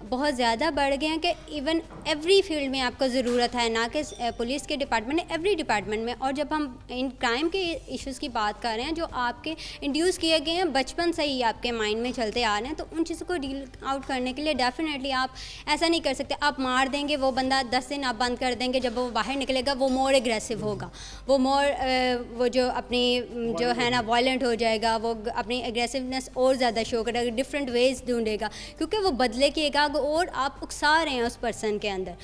बहुत ज़्यादा बढ़ गए हैं कि इवन एवरी फील्ड में आपको ज़रूरत है, ना कि पुलिस के डिपार्टमेंट में, एवरी डिपार्टमेंट में। और जब हम इन क्राइम के इश्यूज़ की बात कर रहे हैं जो आपके इंड्यूस किए गए हैं, बचपन से ही आपके माइंड में चलते आ रहे हैं, तो उन चीज़ों को डील आउट करने के लिए डेफिनेटली आप ऐसा नहीं कर सकते आप मार देंगे वो बंदा, 10 दिन आप बंद कर देंगे, जब वो बाहर निकलेगा वो मोर एग्रेसिव होगा, वो मोर वो जो अपनी जो है ना वायलेंट हो जाएगा, वो अपनी एग्रेसिवनेस और ज़्यादा शो करेगा, डिफरेंट वेज ढूंढेगा, क्योंकि वो बदले की एक आग और आप उकसा रहे हैं उस पर्सन के अंदर।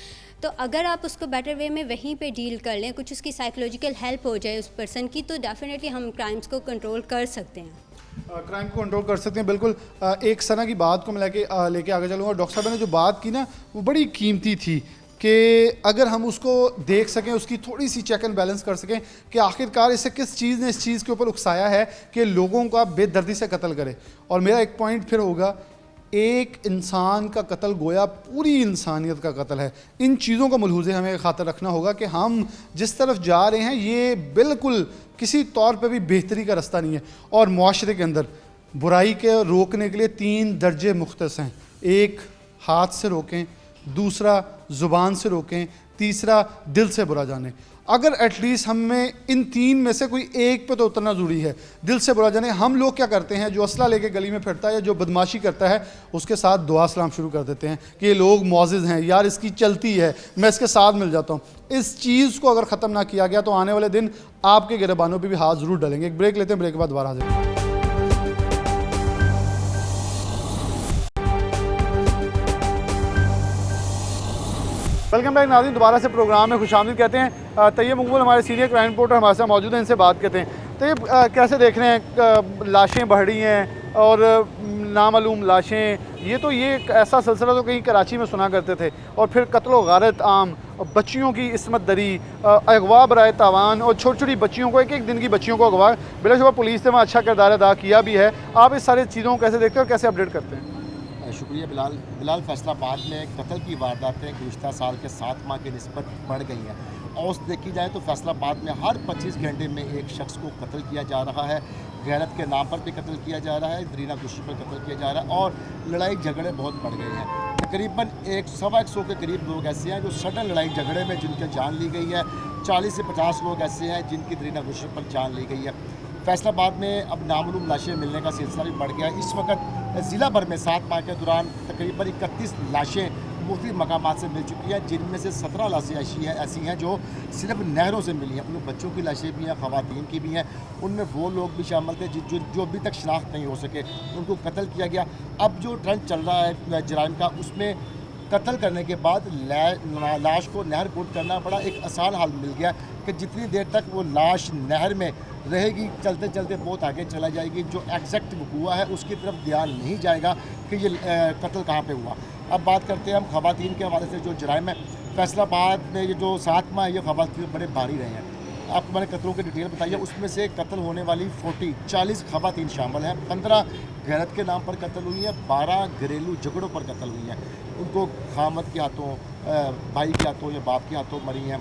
तो अगर आप उसको बेटर वे में वहीं पे डील कर लें, कुछ उसकी साइकोलॉजिकल हेल्प हो जाए उस पर्सन की, तो डेफिनेटली हम क्राइम्स को कंट्रोल कर सकते हैं। क्राइम को कंट्रोल कर सकते हैं, बिल्कुल। एक सना की बात को मैं लेके आगे चलूँगा। डॉक्टर साहब ने जो बात की ना वो बड़ी कीमती थी कि अगर हम उसको देख सकें, उसकी थोड़ी सी चेक एंड बैलेंस कर सकें कि आखिरकार इसे किस चीज़ ने इस चीज़ के ऊपर उकसाया है कि लोगों का बेदर्दी से कत्ल करे। और मेरा एक पॉइंट फिर होगा, एक इंसान का कत्ल गोया पूरी इंसानियत का कत्ल है। इन चीज़ों का मुलहूज़े हमें खातर रखना होगा कि हम जिस तरफ जा रहे हैं ये बिल्कुल किसी तौर पे भी बेहतरी का रास्ता नहीं है। और मुआशरे के अंदर बुराई के रोकने के लिए 3 दर्जे मुख्तस हैं। एक, हाथ से रोकें, दूसरा ज़ुबान से रोकें, तीसरा दिल से बुरा जाने। अगर एटलीस्ट हमें इन 3 में से कोई एक पे तो उतरना ज़रूरी है। दिल से बुरा जाने, हम लोग क्या करते हैं, जो असला लेके गली में फिरता है या जो बदमाशी करता है उसके साथ दुआ सलाम शुरू कर देते हैं कि ये लोग मौजिज़ हैं, यार इसकी चलती है, मैं इसके साथ मिल जाता हूँ। इस चीज़ को अगर ख़त्म ना किया गया तो आने वाले दिन आपके गिरबानों पर भी हाथ ज़रूर डालेंगे। एक ब्रेक लेते हैं, ब्रेक के बाद दोबारा हाजिर। वेलकम बैक नाज़रीन, दोबारा से प्रोग्राम में खुशामदीद कहते हैं। तैयब मकबूल हमारे सीनियर क्राइम रिपोर्टर हमारे साथ मौजूद हैं, इनसे बात करते हैं। तैयब, कैसे देख रहे हैं, लाशें बढ़ रही हैं और नामालूम लाशें, ये एक ऐसा सिलसिला तो कहीं कराची में सुना करते थे, और फिर कत्ल गारत आम, बच्चियों की इसमत दरी, अगवा बराए तावान और छोटी छोटी बच्चियों को, एक दिन की बच्चियों को अगवा, बिलाशुबा पुलिस ने वहाँ अच्छा किरदार अदा किया भी है। आप इस सारी चीज़ों को कैसे देखते हैं और कैसे अपडेट करते हैं? शुक्रिया बिलाल। फैसलाबाद में कत्ल की वारदातें गुज़श्ता साल के 7 माह की निस्बत बढ़ गई हैं। औसत देखी जाए तो फैसलाबाद में हर 25 घंटे में एक शख्स को कत्ल किया जा रहा है। गैरत के नाम पर भी कत्ल किया जा रहा है, दरीना कुशी पर कत्ल किया जा रहा है, और लड़ाई झगड़े बहुत बढ़ गए हैं। तकरीबन 100 के करीब लोग ऐसे हैं जो सडन लड़ाई झगड़े में जिनकी जान ली गई है। 40 से 50 लोग ऐसे हैं जिनकी दरीना कुशी पर जान ली गई है। फैसलाबाद में अब नामालूम लाशें मिलने का सिलसिला भी बढ़ गया। इस वक्त ज़िला भर में 7 माह के दौरान तकरीबन 31 लाशें मुख्तलिफ मकामात से मिल चुकी हैं, जिनमें से 17 लाशें ऐसी हैं जो सिर्फ नहरों से मिली हैं। उनमें बच्चों की लाशें भी हैं, ख़वातीन की भी हैं। उनमें वो लोग भी शामिल थे जो अभी तक शनाख्त नहीं हो सके, उनको कत्ल किया गया। अब जो ट्रेंड चल रहा है जराइम का, उसमें कत्ल करने के बाद लाश को नहर पुट करना बड़ा एक आसान हाल मिल गया कि जितनी देर तक वो लाश नहर में रहेगी, चलते चलते बहुत आगे चला जाएगी, जो एग्जैक्ट हुआ है उसकी तरफ ध्यान नहीं जाएगा कि ये कत्ल कहाँ पे हुआ। अब बात करते हैं हम ख़वातीन के हवाले से। जो जराइम है फैसलाबाद में, ये जो 7 माह ये ख़वातीन बड़े भारी रहे हैं। आपको मैंने कत्लों की डिटेल बताई है, उसमें से कत्ल होने वाली 40 ख़वातीन शामिल हैं। 15 गैरत के नाम पर कत्ल हुई हैं, 12 घरेलू झगड़ों पर कत्ल हुई हैं। उनको खामद के हाथों, भाई के हाथों या बाप के हाथों मरी हैं।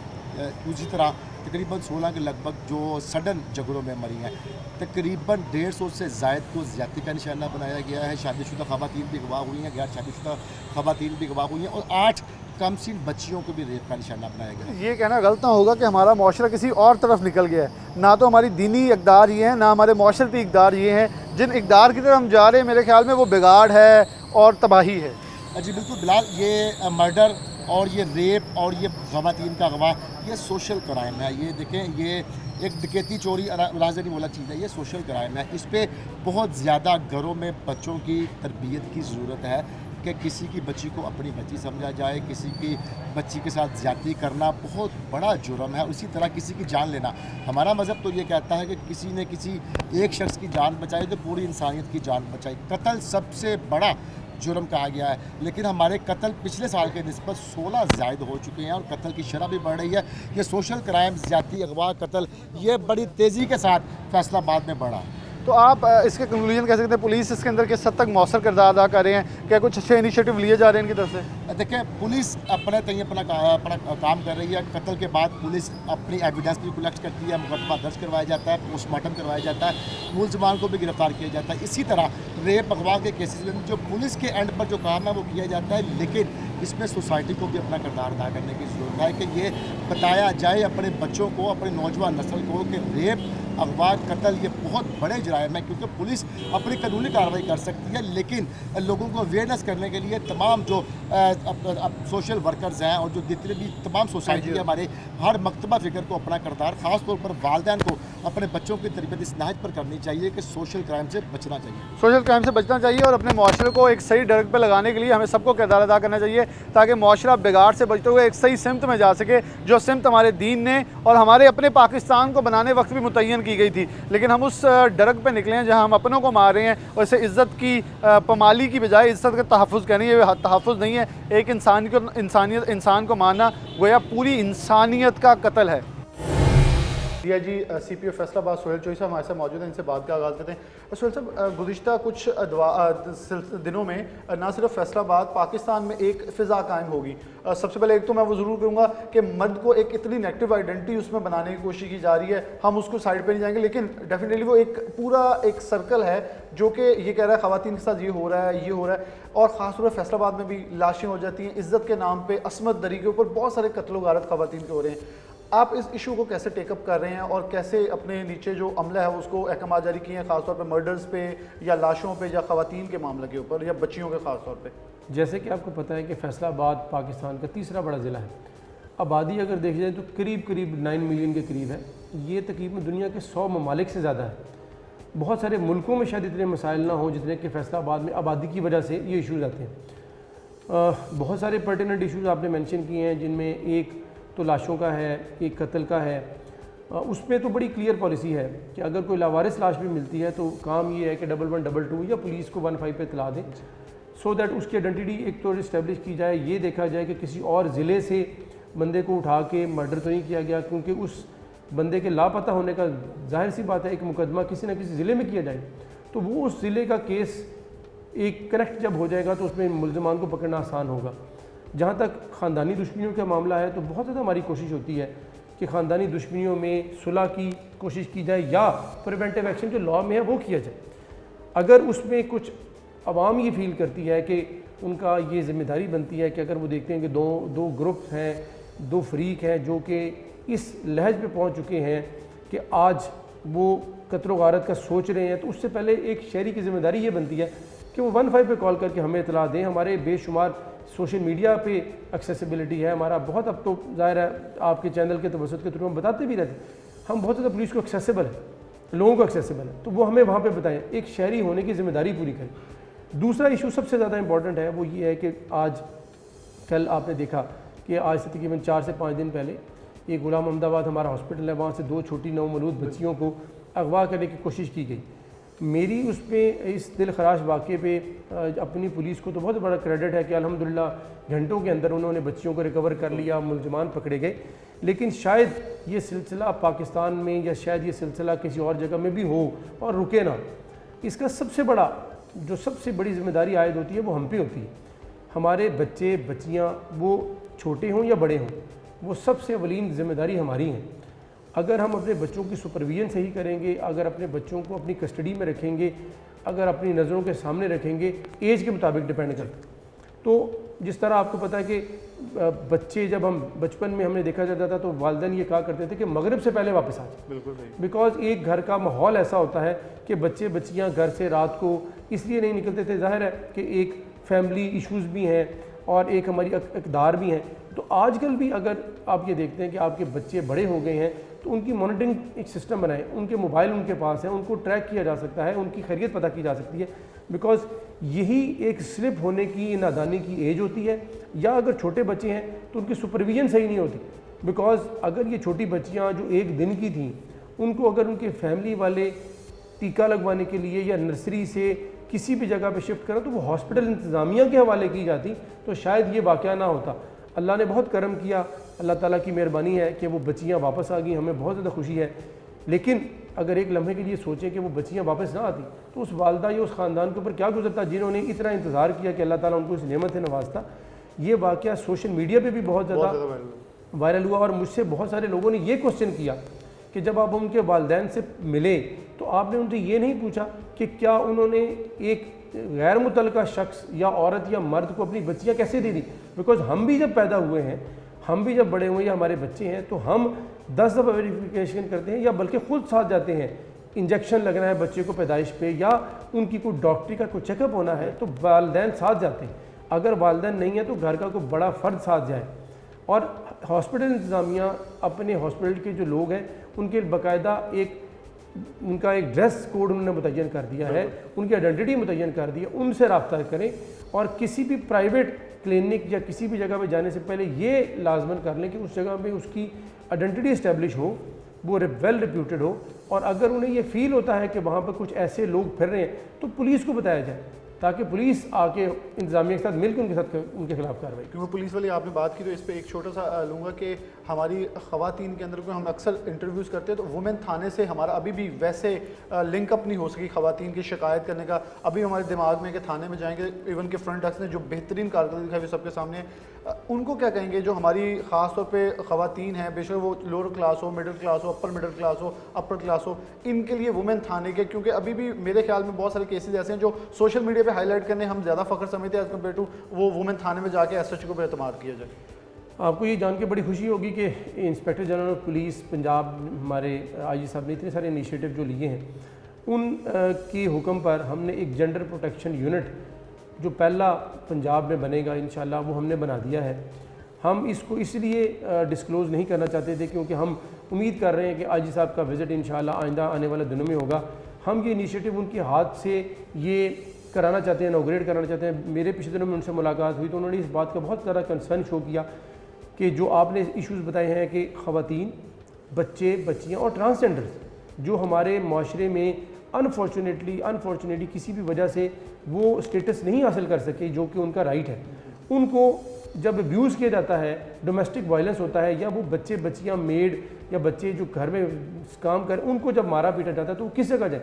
उसी तरह तकरीबन 16 के लगभग जो सडन झगड़ों में मरी हैं। तकरीबन 150 से ज़ायद को ज़्यादती का निशाना बनाया गया है। शादीशुदा ख़वातीन भी गवाह हुई हैं, गैर शादीशुदा ख़वातीन भी गवाह हुई हैं, और 8 कमसिन बच्चियों को भी रेप का निशाना बनाया गया। ये कहना गलत ना होगा कि हमारा माशरा किसी और तरफ निकल गया है। ना तो हमारी दीनी इक़दार ये हैं, ना हमारे माशरती इक़दार ये हैं। जिन इक़दार की तरफ हम जा रहे हैं, मेरे ख्याल में वो बिगाड़ है और तबाही है। जी बिल्कुल बिलाल, ये मर्डर और ये रेप और ये ख़वातीन का अगवा, ये सोशल क्राइम है। ये देखें, ये एक डकैती, चोरी, राजनी वाला चीज़ है, ये सोशल क्राइम है। इस पर बहुत ज़्यादा घरों में बच्चों की तरबियत की ज़रूरत है कि किसी की बच्ची को अपनी बच्ची समझा जाए। किसी की बच्ची के साथ ज़्यादती करना बहुत बड़ा जुर्म है। उसी तरह किसी की जान लेना, हमारा मज़हब तो ये कहता है कि किसी ने किसी एक शख्स की जान बचाई तो पूरी इंसानियत की जान बचाई। कत्ल सबसे बड़ा जुर्म कहा गया है, लेकिन हमारे कत्ल पिछले साल के निस्बत 16 ज़ायद हो चुके हैं और कत्ल की शरह भी बढ़ रही है। ये सोशल क्राइम, ज़्यादती, अगवा, कत्ल, ये बड़ी तेज़ी के साथ फैसलाबाद में बढ़ा। तो आप इसके कंक्लूजन कह सकते हैं, पुलिस इसके अंदर किस हद तक मौसर किरदार अदा कर रहे हैं? क्या कुछ अच्छे इनिशिएटिव लिए जा रहे हैं इनकी तरफ से? देखिए, पुलिस अपने तय अपना काम कर रही है। कत्ल के बाद पुलिस अपनी एविडेंस भी कलेक्ट करती है, मुकदमा दर्ज करवाया जाता है, पोस्टमार्टम करवाया जाता है, मुलजमान को भी गिरफ्तार किया जाता है। इसी तरह रेप, अगवा के केसेस में जो पुलिस के एंड पर जो काम है वो किया जाता है, लेकिन इसमें सोसाइटी को भी अपना किरदार अदा करने की ज़रूरत है कि ये बताया जाए अपने बच्चों को, अपने नौजवान नस्ल को कि रेप, अगवा, कत्ल ये बहुत बड़े जुराइम हैं। क्योंकि पुलिस अपनी कानूनी कार्रवाई कर सकती है, लेकिन लोगों को अवेयरनेस करने के लिए तमाम जो सोशल वर्कर्स हैं और जो जितने भी तमाम सोसाइटी है, हमारे हर मकतबा फ़िक्र को अपना किरदार, ख़ास तौर पर वालिदैन को अपने बच्चों की तरबियत इस नहज पर करनी चाहिए कि सोशल क्राइम से बचना चाहिए। सोशल क्राइम से बचना चाहिए और अपने माशरे को एक सही डरक पर लगाने के लिए हमें सबको किरदार अदा करना चाहिए, ताकि माशरा बिगाड़ से बचते हुए एक सही सिमत में जा सके, जो सिमत हमारे दीन ने और हमारे अपने पाकिस्तान को बनाने वक्त भी मुतय्यन की गई थी। लेकिन हम उस डरक पे निकले हैं जहाँ हम अपनों को मार रहे हैं, और इसे इज़्ज़त की पमाली की बजाय इज़्ज़त का तहफ़्फ़ुज़ कहने, ये तहफ़्फ़ुज़ नहीं है। एक इंसान को मारना गोया पूरी इंसानियत का कत्ल है। डीआईजी सीपीओ फैसलाबाद सोहेल चौधरी साहब हमारे साथ मौजूद हैं, इनसे बात का आगाज़ करते हैं। सोहेल साहब, गुज़िश्ता कुछ दिनों में ना सिर्फ फैसलाबाद, पाकिस्तान में एक फ़िज़ा कायम होगी। सबसे पहले एक तो मैं वो ज़रूर कहूँगा कि मर्द को एक इतनी नेगेटिव आइडेंटिटी उसमें बनाने की कोशिश की जा रही है, हम उसको साइड पे नहीं जाएंगे, लेकिन डेफिनेटली वो एक पूरा एक सर्कल है जो कि ये कह रहा है ख़वातीन के साथ ये हो रहा है, ये हो रहा है। और ख़ासतौर पर फैसलाबाद में भी लाशें हो जाती हैं इज़्ज़त के नाम पर, असमत दरी के ऊपर बहुत सारे कत्ल गारत ख़वातीन के हो रहे हैं। आप इस इशू को कैसे टेकअप कर रहे हैं और कैसे अपने नीचे जो अमला है उसको अहकाम जारी किए हैं, ख़ासतौर पे मर्डर्स पे या लाशों पे या ख़वातीन के मामले के ऊपर या बच्चियों के ख़ास तौर पे? जैसे कि आपको पता है कि फैसलाबाद पाकिस्तान का तीसरा बड़ा ज़िला है। आबादी अगर देखी जाए तो करीब 9 मिलियन के करीब है। ये तकरीबन दुनिया के 100 ममालिक से ज़्यादा है। बहुत सारे मुल्कों में शायद इतने मसाइल ना हो जितने कि फैसलाबाद में आबादी की वजह से ये इशूज़ आते हैं। बहुत सारे पर्टिनेंट इशूज़ आपने मेंशन किए हैं, जिनमें एक तो लाशों का है, एक कत्ल का है। उसमें तो बड़ी क्लियर पॉलिसी है कि अगर कोई लावारिस लाश भी मिलती है तो काम ये है कि 1122 या पुलिस को 15 पे इतला दें, सो दैट उसकी आइडेंटिटी एक तो इस्टेब्लिश की जाए, ये देखा जाए कि किसी और ज़िले से बंदे को उठा के मर्डर तो नहीं किया गया, क्योंकि उस बंदे के लापता होने का जाहिर सी बात है एक मुकदमा किसी न किसी ज़िले में किया जाए, तो वो उस ज़िले का केस एक कनेक्ट जब हो जाएगा तो उसमें मुल्ज़िमान को पकड़ना आसान होगा। जहाँ तक ख़ानदानी दुश्मनियों का मामला है तो बहुत ज़्यादा हमारी कोशिश होती है कि ख़ानदानी दुश्मनियों में सुलह की कोशिश की जाए या प्रिवेंटिव एक्शन जो लॉ में है वो किया जाए। अगर उसमें कुछ अवाम ये फील करती है कि उनका ये ज़िम्मेदारी बनती है कि अगर वो देखते हैं कि दो ग्रुप्स हैं, दो फरीक हैं जो कि इस लहज पे पहुँच चुके हैं कि आज वो कत्ल गारत का सोच रहे हैं, तो उससे पहले एक शहरी की ज़िम्मेदारी ये बनती है कि वो 15 पे कॉल करके हमें इतला दें। हमारे बेशुमार सोशल मीडिया पे एक्सेसिबिलिटी है हमारा बहुत, अब तो ज़ाहिर है आपके चैनल के तवसत के थ्रू हम बताते भी रहते हैं, हम बहुत ज़्यादा पुलिस को एक्सेसिबल है, लोगों को एक्सेसिबल है, तो वो हमें वहाँ पे बताएं, एक शहरी होने की ज़िम्मेदारी पूरी करें। दूसरा इशू सबसे ज़्यादा इंपॉर्टेंट है वो ये है कि आज कल आपने देखा कि आज से तकरीबन 4 से 5 दिन पहले एक गुलाम अहमदाबाद हमारा हॉस्पिटल है, वहाँ से 2 छोटी नवमौलूद बच्चियों को अगवा करने की कोशिश की गई। मेरी उस पर इस दिल खराश वाक़े पे अपनी पुलिस को तो बहुत बड़ा क्रेडिट है कि अल्हम्दुलिल्लाह घंटों के अंदर उन्होंने बच्चियों को रिकवर कर लिया, मुल्ज़िमान पकड़े गए। लेकिन शायद ये सिलसिला पाकिस्तान में या शायद ये सिलसिला किसी और जगह में भी हो और रुके ना। इसका सबसे बड़ी ज़िम्मेदारी आयद होती है वो हम पे होती है। हमारे बच्चे बच्चियाँ वो छोटे हों या बड़े हों, वो सबसे अवलीन ज़िम्मेदारी हमारी है। अगर हम अपने बच्चों की सुपरविजन सही करेंगे, अगर अपने बच्चों को अपनी कस्टडी में रखेंगे, अगर अपनी नज़रों के सामने रखेंगे, एज के मुताबिक डिपेंड करता है। तो जिस तरह आपको पता है कि बच्चे जब हम बचपन में हमने देखा जाता था तो वालिदैन ये कहा करते थे कि मगरिब से पहले वापस आ जाए, बिल्कुल, बिकॉज एक घर का माहौल ऐसा होता है कि बच्चे बच्चियाँ घर से रात को इसलिए नहीं निकलते थे, जाहिर है कि एक फैमिली इश्यूज़ भी हैं और एक हमारी इक़दार भी हैं। तो आजकल भी अगर आप ये देखते हैं कि आपके बच्चे बड़े हो गए हैं तो उनकी मॉनिटरिंग एक सिस्टम बनाएं, उनके मोबाइल उनके पास है, उनको ट्रैक किया जा सकता है, उनकी खैरियत पता की जा सकती है, बिकॉज यही एक स्लिप होने की, नादानी की एज होती है। या अगर छोटे बच्चे हैं तो उनकी सुपरविजन सही नहीं होती, बिकॉज अगर ये छोटी बच्चियाँ जो 1 दिन की थीं उनको अगर उनके फैमिली वाले टीका लगवाने के लिए या नर्सरी से किसी भी जगह पे शिफ्ट करें तो वो हॉस्पिटल इंतज़ामिया के हवाले की जाती तो शायद ये वाक़या ना होता। अल्लाह ने बहुत करम किया, अल्लाह ताला की मेहरबानी है कि वो बच्चियाँ वापस आ गई, हमें बहुत ज़्यादा खुशी है। लेकिन अगर एक लम्हे के लिए सोचें कि वो बच्चियाँ वापस ना आती तो उस वालदा या उस ख़ानदान के ऊपर क्या गुजरता जिन्होंने इतना इंतज़ार किया कि अल्लाह ताला उनको इस नेमत से नवाजता। ये वाक़या सोशल मीडिया पर भी बहुत ज़्यादा वायरल हुआ और मुझसे बहुत सारे लोगों ने ये क्वेश्चन किया कि जब आप उनके वालिदैन से मिले तो आपने उनसे ये नहीं पूछा कि क्या उन्होंने एक गैर मुतल्लका शख्स या औरत या मर्द को अपनी बच्चियाँ कैसे दे दी। बिकॉज हम भी जब पैदा हुए हैं, हम भी जब बड़े हुए या हमारे बच्चे हैं तो हम 10 दफ़ा वेरिफिकेशन करते हैं या बल्कि ख़ुद साथ जाते हैं। इंजेक्शन लगना है बच्चे को पैदाइश पे या उनकी कोई डॉक्टरी का कोई चेकअप होना है तो वालिदैन साथ जाते हैं। अगर वालिदैन नहीं है तो घर का कोई बड़ा फ़र्द साथ जाए। और हॉस्पिटल इंतज़ामिया अपने हॉस्पिटल के जो लोग हैं उनके बाकायदा उनका एक ड्रेस कोड उन्होंने मुतय्यन कर दिया है, उनकी आइडेंटिटी मुतय्यन कर दी है, उनसे रब्ता करें। और किसी भी प्राइवेट क्लिनिक या किसी भी जगह पे जाने से पहले ये लाजमन कर लें कि उस जगह पे उसकी आइडेंटिटी इस्टेब्लिश हो, वो वेल रिप्यूटेड हो। और अगर उन्हें ये फील होता है कि वहाँ पर कुछ ऐसे लोग फिर रहे हैं तो पुलिस को बताया जाए ताकि पुलिस आके इंतजामिया के साथ मिलकर उनके खिलाफ कार्रवाई। क्योंकि पुलिस वाली आपने बात की तो इस पे एक छोटा सा लूँगा कि हमारी ख़वातीन के अंदर को हम अक्सर इंटरव्यूज़ करते हैं तो वुमेन थाने से हमारा अभी भी वैसे लिंकअप नहीं हो सकी ख़वातीन की शिकायत करने का। अभी हमारे दिमाग में कि थाने में जाएंगे, इवन के फ्रंट डेस्क ने जो बेहतरीन कारकर्दगी दिखाई हुई सबके सामने, उनको क्या कहेंगे जो हमारी ख़ास तौर पे ख़वातीन हैं, बेशक वो लोअर क्लास हो, मिडिल क्लास हो, अपर मिडिल क्लास हो, अपर क्लास हो, इनके लिए वुमेन थाने के, क्योंकि अभी भी मेरे ख्याल में बहुत सारे केसेस ऐसे हैं जो सोशल मीडिया पे हाईलाइट करने हम ज़्यादा फ़ख्र समझते हैं एज़ कम्पेयर टू वो वुमेन थाने में जाके एसएचओ को एतमाद किया जाए। आपको ये जान के बड़ी खुशी होगी कि inspector general of police Punjab हमारे आईजी साहब ने इतने सारे इनिशिएटिव जो लिए हैं, उन के हुक्म पर हमने एक जेंडर प्रोटेक्शन यूनिट जो पहला पंजाब में बनेगा इंशाल्लाह वो हमने बना दिया है। हम इसको इसलिए डिस्क्लोज़ नहीं करना चाहते थे क्योंकि हम उम्मीद कर रहे हैं कि आईजी साहब का विज़िट इंशाल्लाह आइंदा आने वाले दिनों में होगा। हम ये इनिशिएटिव उनके हाथ से ये कराना चाहते हैं, इनॉग्रेट कराना चाहते हैं। मेरे पिछले दिनों में उनसे मुलाकात हुई तो उन्होंने इस बात का बहुत ज़्यादा कंसर्न शो किया कि जो आपने इश्यूज़ बताए हैं कि ख़वातीन, बच्चे, बच्चियाँ और ट्रांसजेंडर्स जो हमारे माशरे में अनफॉर्चुनेटली किसी भी वजह से वो स्टेटस नहीं हासिल कर सके जो कि उनका राइट है, उनको जब अब्यूज़ किया जाता है, डोमेस्टिक वायलेंस होता है, या वो बच्चे बच्चियाँ मेड या बच्चे जो घर में काम करें उनको जब मारा पीटा जाता है तो किस जगह जाए।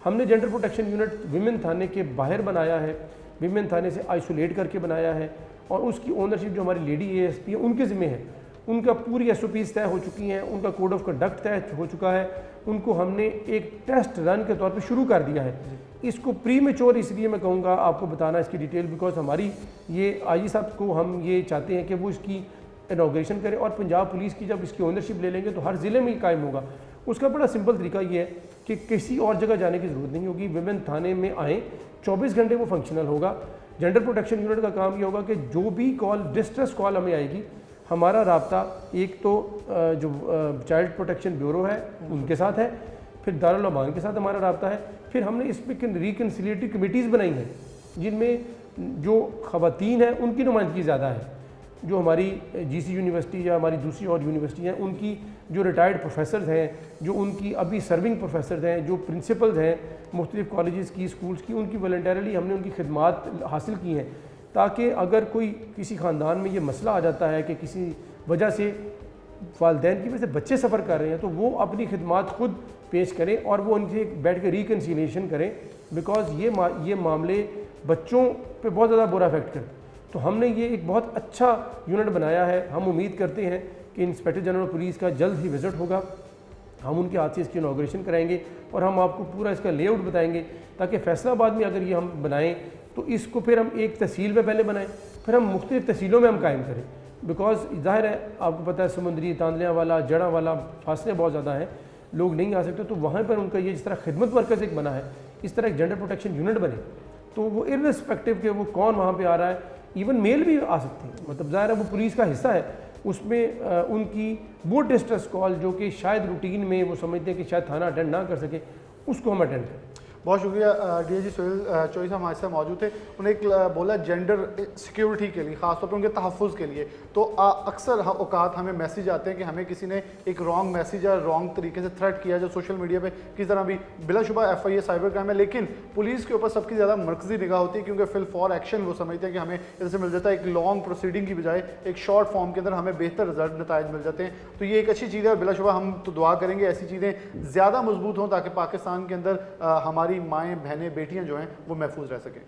हमने जेंडर प्रोटेक्शन यूनिट विमेन थाने के बाहर बनाया है, विमेन थाने से आइसोलेट करके बनाया है और उसकी ओनरशिप जो हमारी लेडी एएसपी है उनके ज़िम्मे है। उनका पूरी एसओपीज़ तय हो चुकी हैं, उनका कोड ऑफ कंडक्ट तय हो चुका है, उनको हमने एक टेस्ट रन के तौर पे शुरू कर दिया है। इसको प्री मेच्योर इसलिए मैं कहूँगा आपको बताना इसकी डिटेल, बिकॉज हमारी ये आईजी साहब को हम ये चाहते हैं कि वो इसकी इनॉग्रेशन करें और पंजाब पुलिस की जब इसकी ओनरशिप ले लेंगे तो हर ज़िले में ही कायम होगा। उसका बड़ा सिंपल तरीका ये है कि किसी और जगह जाने की ज़रूरत नहीं होगी, विमेन थाने में आएँ, 24 घंटे वो फंक्शनल होगा। जेंडर प्रोटेक्शन यूनिट का काम ये होगा कि जो भी कॉल, डिस्ट्रेस कॉल हमें आएगी, हमारा राब्ता एक तो जो चाइल्ड प्रोटेक्शन ब्यूरो है उनके साथ है, फिर दारुल अमान के साथ हमारा राब्ता है, फिर हमने इसमें रिकन्सिलिएटरी कमेटीज़ बनाई हैं जिनमें जो ख़वातीन हैं उनकी नुमाइंदगी ज़्यादा है। जो हमारी जीसी यूनिवर्सिटी या हमारी दूसरी और यूनिवर्सिटी हैं उनकी जो रिटायर्ड प्रोफेसर्स हैं, जो उनकी अभी सर्विंग प्रोफेसर्स हैं, जो प्रिंसिपल्स हैं मुख्तलिफ कॉलेजेस की, स्कूल्स की, उनकी वॉलंटरली हमने उनकी खिदमात हासिल की हैं ताकि अगर कोई किसी ख़ानदान में ये मसला आ जाता है कि किसी वजह से वालिदैन की वजह से बच्चे सफ़र कर रहे हैं तो वो अपनी खिदमात खुद पेश करें और वो उनसे बैठ के रिकन्सिलिएशन करें, बिकॉज ये मामले बच्चों पे बहुत ज़्यादा बुरा इफेक्ट करते हैं। तो हमने ये एक बहुत अच्छा यूनिट बनाया है। हम उम्मीद करते हैं कि इंस्पेक्टर जनरल पुलिस का जल्द ही विज़िट होगा, हम उनके हाथ से इसकी इनॉग्रेशन कराएंगे और हम आपको पूरा इसका लेआउट बताएंगे ताकि फैसलाबाद में अगर ये हम बनाएं तो इसको फिर हम एक तहसील में पहले बनाएं, फिर हम मुख्तलिफ तहसीलों में हम कायम करें। बिकॉज ज़ाहिर है आपको पता है समुद्री, तांदलियाँ वाला, जड़ा वाला फासले बहुत ज़्यादा हैं, लोग नहीं आ सकते, तो वहाँ पर उनका ये जिस तरह खिदमत मरकज़ एक बना है, इस तरह एक जेंडर प्रोटेक्शन यूनिट बने तो वो इर्रेस्पेक्टिव के वो कौन वहाँ पे आ रहा है, इवन मेल भी आ सकते हैं, मतलब ज़ाहिर है वो पुलिस का हिस्सा है, उसमें उनकी वो डिस्ट्रेस कॉल जो कि शायद रूटीन में वो समझते हैं कि शायद थाना अटेंड ना कर सके, उसको हम अटेंड करें। बहुत शुक्रिया डीआईजी सोहेल चौधरी साहब हमारे साथ मौजूद थे। उन्हें एक बोला जेंडर सिक्योरिटी के लिए, ख़ासतौर पर उनके तहफ़्फ़ुज़ के लिए, तो अक्सर औकात हमें मैसेज आते हैं कि हमें किसी ने एक रॉन्ग मैसेज या रॉन्ग तरीके से थ्रेट किया जो सोशल मीडिया पे किस तरह भी, बिलाशुबा FIA साइबर क्राइम है, लेकिन पुलिस के ऊपर सबकी ज़्यादा मरकज़ी निगाह होती है क्योंकि फिल फॉर एक्शन वो समझते हैं कि हमें इससे मिल जाता है, एक लॉन्ग प्रोसीडिंग की बजाय एक शॉर्ट फॉर्म के अंदर हमें बेहतर रिजल्ट नताइज मिल जाते हैं। तो ये एक अच्छी चीज़ है, बिलाशुबा हम तो दुआ करेंगे ऐसी चीज़ें ज़्यादा मजबूत हों ताकि पाकिस्तान के अंदर हमारी माएँ, बहनें, बेटियां जो हैं वो महफूज रह सकें।